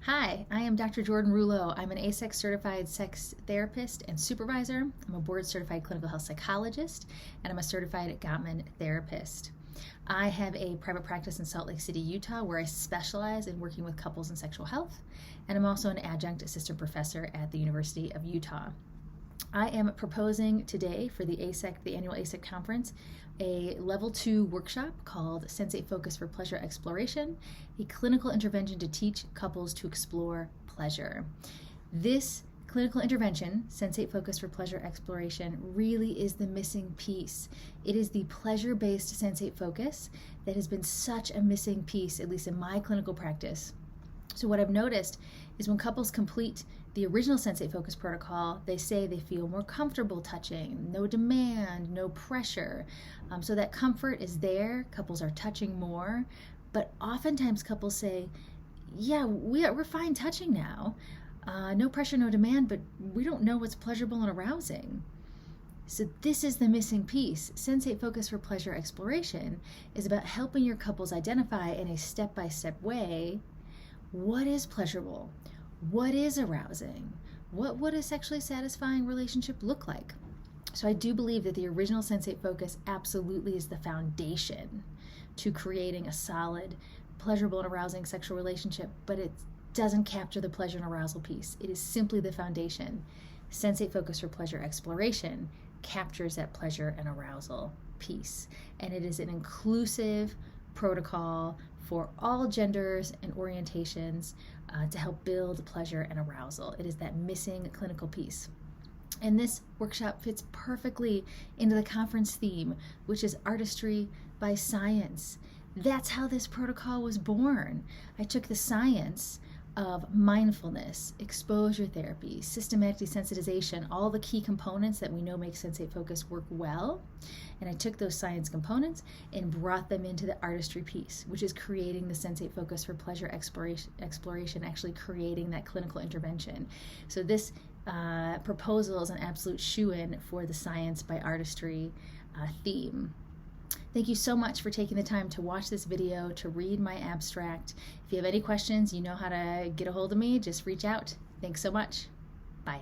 Hi, I am Dr. Jordan Rullo. I'm an AASECT certified sex therapist and supervisor. I'm a board certified clinical health psychologist, and I'm a certified Gottman therapist. I have a private practice in Salt Lake City, Utah, where I specialize in working with couples and sexual health, and I'm also an adjunct assistant professor at the University of Utah. I am proposing today for the AASECT, the annual AASECT conference, a level 2 workshop called Sensate Focus for Pleasure Exploration, a clinical intervention to teach couples to explore pleasure. This clinical intervention, Sensate Focus for Pleasure Exploration, really is the missing piece. It is the pleasure-based Sensate Focus that has been such a missing piece, at least in my clinical practice. So what I've noticed is when couples complete the original Sensate Focus protocol, they say they feel more comfortable touching, no demand, no pressure. So that comfort is there, couples are touching more, but oftentimes couples say, yeah, we're fine touching now, no pressure, no demand, but we don't know what's pleasurable and arousing. So this is the missing piece. Sensate Focus for Pleasure Exploration is about helping your couples identify in a step-by-step way what is pleasurable, what is arousing, what would a sexually satisfying relationship look like. So I do believe that the original Sensate Focus absolutely is the foundation to creating a solid, pleasurable and arousing sexual relationship, but it doesn't capture the pleasure and arousal piece. It is simply the foundation. Sensate Focus for Pleasure Exploration captures that pleasure and arousal piece, and it is an inclusive protocol for all genders and orientations to help build pleasure and arousal. It is that missing clinical piece. And this workshop fits perfectly into the conference theme, which is artistry by science. That's how this protocol was born. I took the science of mindfulness, exposure therapy, systematic desensitization, all the key components that we know make Sensate Focus work well. And I took those science components and brought them into the artistry piece, which is creating the Sensate Focus for Pleasure Exploration, actually creating that clinical intervention. So this proposal is an absolute shoo-in for the science by artistry theme. Thank you so much for taking the time to watch this video, to read my abstract. If you have any questions, you know how to get a hold of me. Just reach out. Thanks so much. Bye.